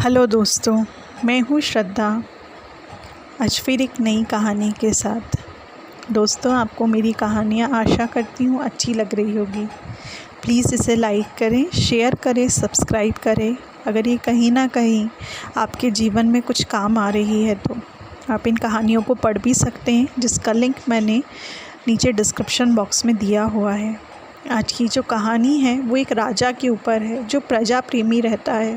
Hello दोस्तों, मैं हूँ श्रद्धा। आज फिर एक नई कहानी के साथ। दोस्तों, आपको मेरी कहानियाँ आशा करती हूँ अच्छी लग रही होगी। प्लीज़ इसे लाइक करें, शेयर करें, सब्सक्राइब करें। अगर ये कहीं ना कहीं आपके जीवन में कुछ काम आ रही है तो आप इन कहानियों को पढ़ भी सकते हैं, जिसका लिंक मैंने नीचे डिस्क्रिप्शन बॉक्स में दिया हुआ है। आज की जो कहानी है वो एक राजा के ऊपर है जो प्रजा प्रेमी रहता है,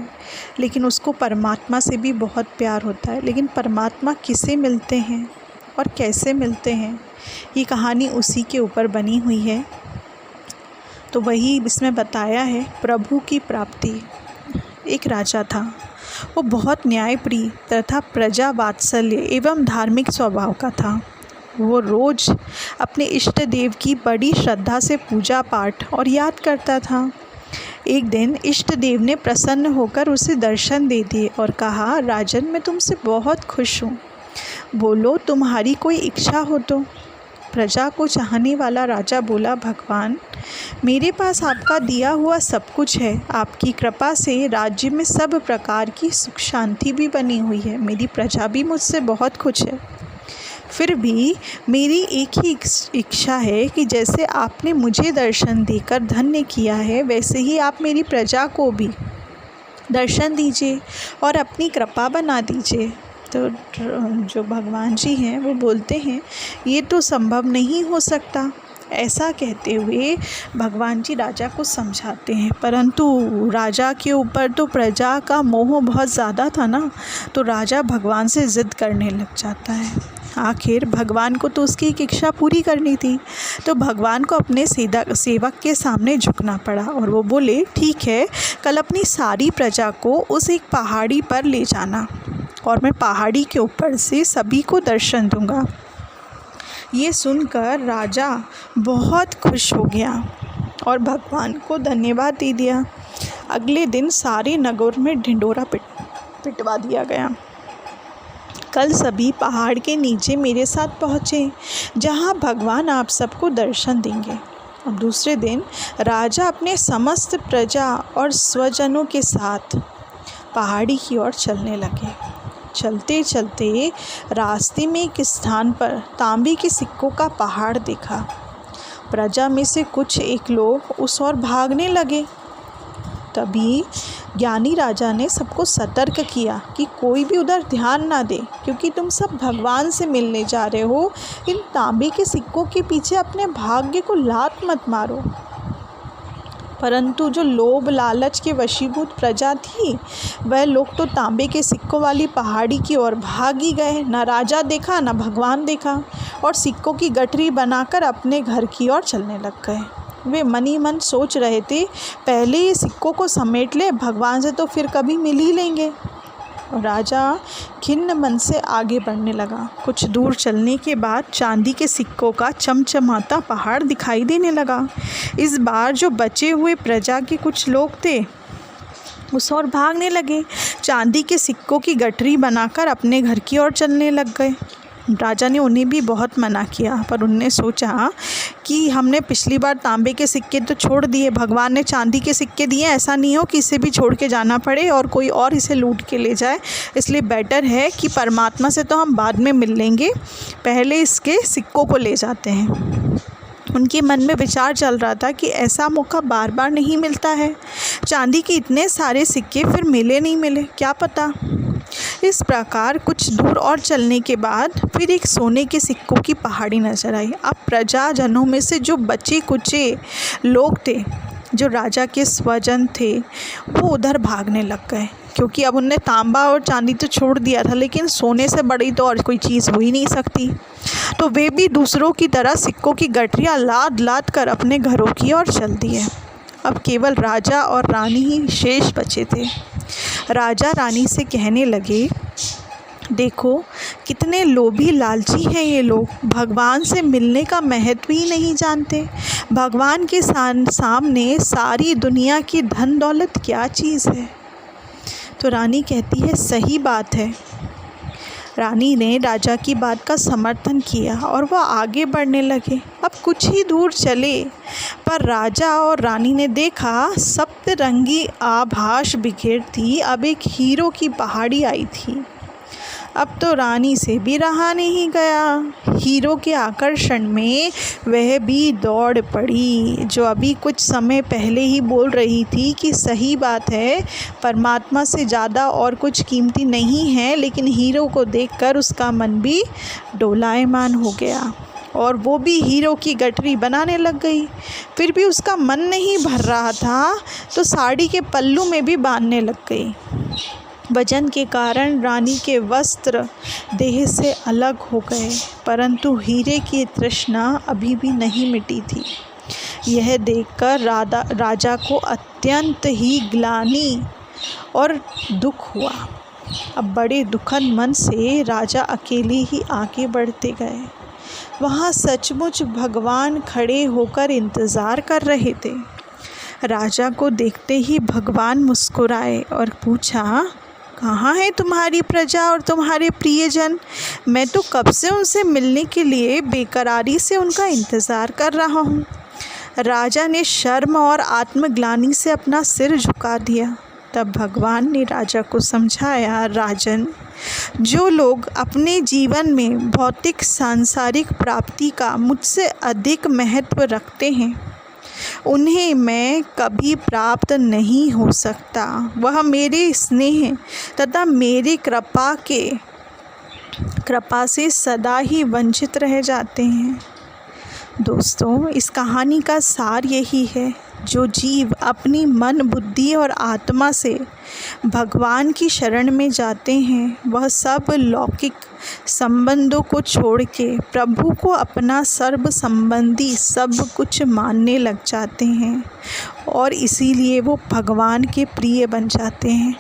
लेकिन उसको परमात्मा से भी बहुत प्यार होता है। लेकिन परमात्मा किसे मिलते हैं और कैसे मिलते हैं, ये कहानी उसी के ऊपर बनी हुई है। तो वही इसमें बताया है, प्रभु की प्राप्ति। एक राजा था, वो बहुत न्यायप्रिय तथा प्रजा वात्सल्य एवं धार्मिक स्वभाव का था। वो रोज़ अपने इष्ट देव की बड़ी श्रद्धा से पूजा पाठ और याद करता था। एक दिन इष्ट देव ने प्रसन्न होकर उसे दर्शन दे दिए और कहा, राजन, मैं तुमसे बहुत खुश हूँ। बोलो, तुम्हारी कोई इच्छा हो तो। प्रजा को चाहने वाला राजा बोला, भगवान, मेरे पास आपका दिया हुआ सब कुछ है। आपकी कृपा से राज्य में सब प्रकार की सुख शांति भी बनी हुई है। मेरी प्रजा भी मुझसे बहुत खुश है। फिर भी मेरी एक ही इच्छा है कि जैसे आपने मुझे दर्शन देकर धन्य किया है, वैसे ही आप मेरी प्रजा को भी दर्शन दीजिए और अपनी कृपा बना दीजिए। तो जो भगवान जी हैं वो बोलते हैं, ये तो संभव नहीं हो सकता। ऐसा कहते हुए भगवान जी राजा को समझाते हैं, परंतु राजा के ऊपर तो प्रजा का मोह बहुत ज़्यादा था ना, तो राजा भगवान से ज़िद करने लग जाता है। आखिर भगवान को तो उसकी एक इच्छा पूरी करनी थी, तो भगवान को अपने सेवक के सामने झुकना पड़ा और वो बोले, ठीक है, कल अपनी सारी प्रजा को उस एक पहाड़ी पर ले जाना और मैं पहाड़ी के ऊपर से सभी को दर्शन दूंगा। ये सुनकर राजा बहुत खुश हो गया और भगवान को धन्यवाद दे दिया। अगले दिन सारे नगर में ढिंढोरा पिटवा दिया गया। कल सभी पहाड़ के नीचे मेरे साथ पहुँचे, जहाँ भगवान आप सबको दर्शन देंगे। अब दूसरे दिन राजा अपने समस्त प्रजा और स्वजनों के साथ पहाड़ी की ओर चलने लगे। चलते चलते रास्ते में एक स्थान पर तांबे के सिक्कों का पहाड़ देखा। प्रजा में से कुछ एक लोग उस ओर भागने लगे। तभी ज्ञानी राजा ने सबको सतर्क किया कि कोई भी उधर ध्यान ना दे, क्योंकि तुम सब भगवान से मिलने जा रहे हो। इन तांबे के सिक्कों के पीछे अपने भाग्य को लात मत मारो। परंतु जो लोभ लालच के वशीभूत प्रजा थी, वह लोग तो तांबे के सिक्कों वाली पहाड़ी की ओर भागी गए। न राजा देखा न भगवान देखा और सिक्कों की गठरी बनाकर अपने घर की ओर चलने लग गए। वे मन ही मन सोच रहे थे, पहले ये सिक्कों को समेट ले, भगवान से तो फिर कभी मिल ही लेंगे। राजा खिन्न मन से आगे बढ़ने लगा। कुछ दूर चलने के बाद चांदी के सिक्कों का चमचमाता पहाड़ दिखाई देने लगा। इस बार जो बचे हुए प्रजा के कुछ लोग थे उस ओर भागने लगे। चांदी के सिक्कों की गठरी बनाकर अपने घर की ओर चलने लग गए। राजा ने उन्हें भी बहुत मना किया, पर उनने सोचा कि हमने पिछली बार तांबे के सिक्के तो छोड़ दिए, भगवान ने चांदी के सिक्के दिए, ऐसा नहीं हो कि इसे भी छोड़ के जाना पड़े और कोई और इसे लूट के ले जाए। इसलिए बेटर है कि परमात्मा से तो हम बाद में मिल लेंगे, पहले इसके सिक्कों को ले जाते हैं। उनके मन में विचार चल रहा था कि ऐसा मौका बार बार नहीं मिलता है। चांदी के इतने सारे सिक्के फिर मिले नहीं मिले, क्या पता। इस प्रकार कुछ दूर और चलने के बाद फिर एक सोने के सिक्कों की पहाड़ी नजर आई। अब प्रजाजनों में से जो बचे कुचे लोग थे, जो राजा के स्वजन थे, वो उधर भागने लग गए, क्योंकि अब उनने तांबा और चांदी तो छोड़ दिया था, लेकिन सोने से बड़ी तो और कोई चीज़ हो ही नहीं सकती। तो वे भी दूसरों की तरह सिक्कों की गठरियाँ लाद लाद कर अपने घरों की ओर चल दिए। अब केवल राजा और रानी ही शेष बचे थे। राजा रानी से कहने लगे, देखो कितने लोभी लालची हैं ये लोग, भगवान से मिलने का महत्व ही नहीं जानते। भगवान के सामने सारी दुनिया की धन दौलत क्या चीज़ है। तो रानी कहती है, सही बात है। रानी ने राजा की बात का समर्थन किया और वह आगे बढ़ने लगे। अब कुछ ही दूर चले पर राजा और रानी ने देखा सप्तरंगी आभास बिखेरती अब एक हीरो की पहाड़ी आई थी। अब तो रानी से भी रहा नहीं गया। हीरो के आकर्षण में वह भी दौड़ पड़ी, जो अभी कुछ समय पहले ही बोल रही थी कि सही बात है, परमात्मा से ज़्यादा और कुछ कीमती नहीं है। लेकिन हीरो को देखकर उसका मन भी डोलायमान हो गया और वो भी हीरो की गठरी बनाने लग गई। फिर भी उसका मन नहीं भर रहा था तो साड़ी के पल्लू में भी बांधने लग गई। वजन के कारण रानी के वस्त्र देह से अलग हो गए, परंतु हीरे की तृष्णा अभी भी नहीं मिटी थी। यह देखकर राजा को अत्यंत ही ग्लानि और दुख हुआ। अब बड़े दुखद मन से राजा अकेले ही आगे बढ़ते गए। वहाँ सचमुच भगवान खड़े होकर इंतज़ार कर रहे थे। राजा को देखते ही भगवान मुस्कुराए और पूछा, कहाँ है तुम्हारी प्रजा और तुम्हारे प्रियजन? मैं तो कब से उनसे मिलने के लिए बेकरारी से उनका इंतज़ार कर रहा हूँ। राजा ने शर्म और आत्मग्लानि से अपना सिर झुका दिया। तब भगवान ने राजा को समझाया, राजन, जो लोग अपने जीवन में भौतिक सांसारिक प्राप्ति का मुझसे अधिक महत्व रखते हैं, उन्हें मैं कभी प्राप्त नहीं हो सकता। वह मेरे स्नेह तथा मेरी कृपा से सदा ही वंचित रह जाते हैं। दोस्तों, इस कहानी का सार यही है, जो जीव अपनी मन बुद्धि और आत्मा से भगवान की शरण में जाते हैं, वह सब लौकिक संबंधों को छोड़ के प्रभु को अपना सर्व संबंधी सब कुछ मानने लग जाते हैं और इसीलिए वो भगवान के प्रिय बन जाते हैं।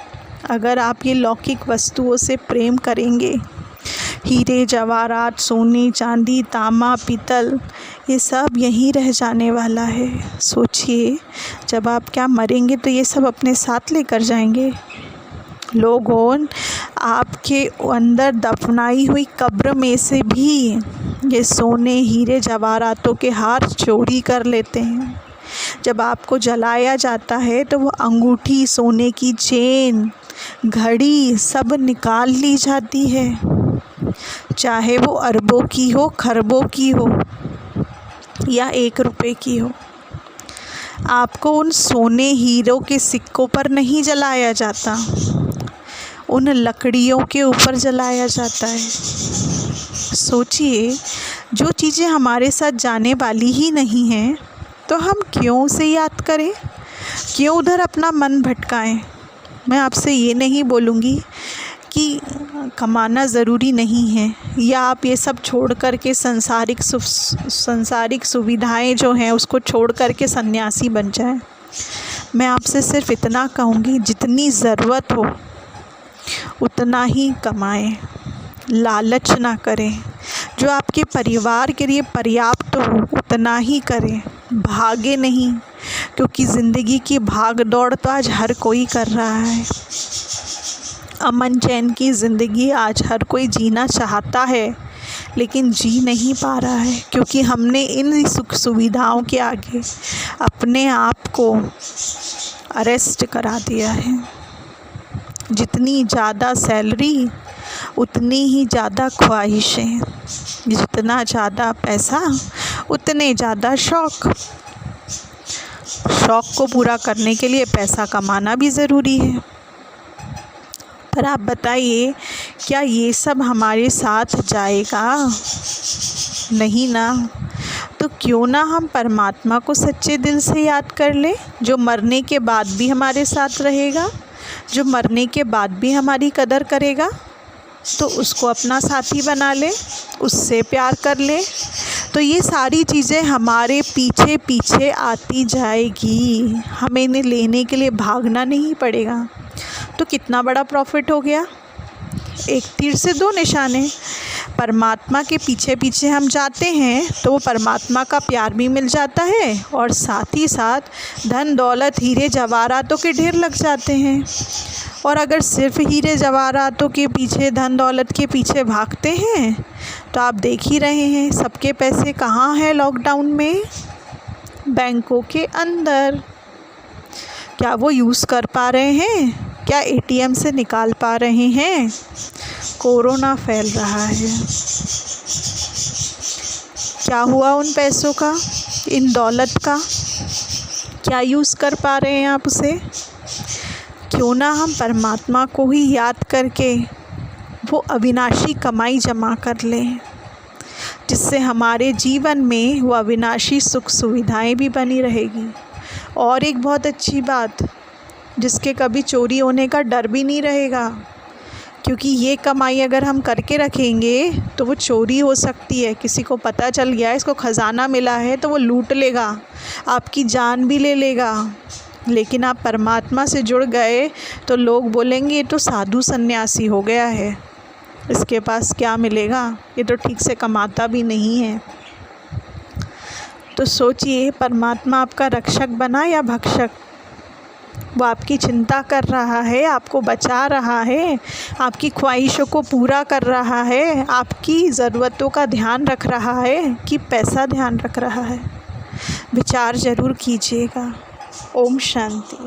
अगर आप ये लौकिक वस्तुओं से प्रेम करेंगे, हीरे जवाहरात, सोने चांदी, तांबा पीतल, ये सब यहीं रह जाने वाला है। सोचिए, जब आप क्या मरेंगे तो ये सब अपने साथ लेकर जाएंगे। लोगों, आपके अंदर दफनाई हुई कब्र में से भी ये सोने हीरे जवाहरातों के हार चोरी कर लेते हैं। जब आपको जलाया जाता है तो वो अंगूठी, सोने की चेन, घड़ी सब निकाल ली जाती है, चाहे वो अरबों की हो, खरबों की हो या 1 रुपए की हो। आपको उन सोने हीरों के सिक्कों पर नहीं जलाया जाता, उन लकड़ियों के ऊपर जलाया जाता है। सोचिए, जो चीज़ें हमारे साथ जाने वाली ही नहीं हैं, तो हम क्यों उसे याद करें, क्यों उधर अपना मन भटकाएं। मैं आपसे ये नहीं बोलूँगी कि कमाना ज़रूरी नहीं है या आप ये सब छोड़ कर के संसारिक सुविधाएं जो हैं उसको छोड़ कर के सन्यासी बन जाएं। मैं आपसे सिर्फ इतना कहूँगी, जितनी ज़रूरत हो उतना ही कमाएं, लालच ना करें। जो आपके परिवार के लिए पर्याप्त हो उतना ही करें, भागे नहीं, क्योंकि ज़िंदगी की भाग दौड़ तो आज हर कोई कर रहा है। अमन चैन की ज़िंदगी आज हर कोई जीना चाहता है, लेकिन जी नहीं पा रहा है, क्योंकि हमने इन सुख सुविधाओं के आगे अपने आप को अरेस्ट करा दिया है। जितनी ज़्यादा सैलरी उतनी ही ज़्यादा ख्वाहिशें, जितना ज़्यादा पैसा उतने ज़्यादा शौक़। शौक़ को पूरा करने के लिए पैसा कमाना भी ज़रूरी है। पर आप बताइए, क्या ये सब हमारे साथ जाएगा? नहीं ना। तो क्यों ना हम परमात्मा को सच्चे दिल से याद कर लें, जो मरने के बाद भी हमारे साथ रहेगा, जो मरने के बाद भी हमारी कदर करेगा। तो उसको अपना साथी बना ले, उससे प्यार कर ले, तो ये सारी चीज़ें हमारे पीछे पीछे आती जाएगी। हमें इन्हें लेने के लिए भागना नहीं पड़ेगा। तो कितना बड़ा प्रॉफिट हो गया। एक तीर से 2 निशाने। परमात्मा के पीछे पीछे हम जाते हैं तो वो परमात्मा का प्यार भी मिल जाता है और साथ ही साथ धन दौलत हीरे जवाहरातों के ढेर लग जाते हैं। और अगर सिर्फ हीरे जवाहरातों के पीछे, धन दौलत के पीछे भागते हैं तो आप देख ही रहे हैं सबके पैसे कहाँ हैं लॉकडाउन में, बैंकों के अंदर। क्या वो यूज़ कर पा रहे हैं? क्या एटीएम से निकाल पा रहे हैं? कोरोना फैल रहा है। क्या हुआ उन पैसों का, इन दौलत का? क्या यूज़ कर पा रहे हैं आप उसे? क्यों ना हम परमात्मा को ही याद करके वो अविनाशी कमाई जमा कर लें, जिससे हमारे जीवन में वो अविनाशी सुख सुविधाएं भी बनी रहेगी। और एक बहुत अच्छी बात, जिसके कभी चोरी होने का डर भी नहीं रहेगा, क्योंकि ये कमाई अगर हम करके रखेंगे तो वो चोरी हो सकती है। किसी को पता चल गया इसको खजाना मिला है तो वो लूट लेगा, आपकी जान भी ले लेगा। लेकिन आप परमात्मा से जुड़ गए तो लोग बोलेंगे ये तो साधु सन्यासी हो गया है, इसके पास क्या मिलेगा, ये तो ठीक से कमाता भी नहीं है। तो सोचिए, परमात्मा आपका रक्षक बना या भक्षक? वो आपकी चिंता कर रहा है, आपको बचा रहा है, आपकी ख्वाहिशों को पूरा कर रहा है, आपकी ज़रूरतों का ध्यान रख रहा है कि पैसा ध्यान रख रहा है? विचार ज़रूर कीजिएगा। ओम शांति।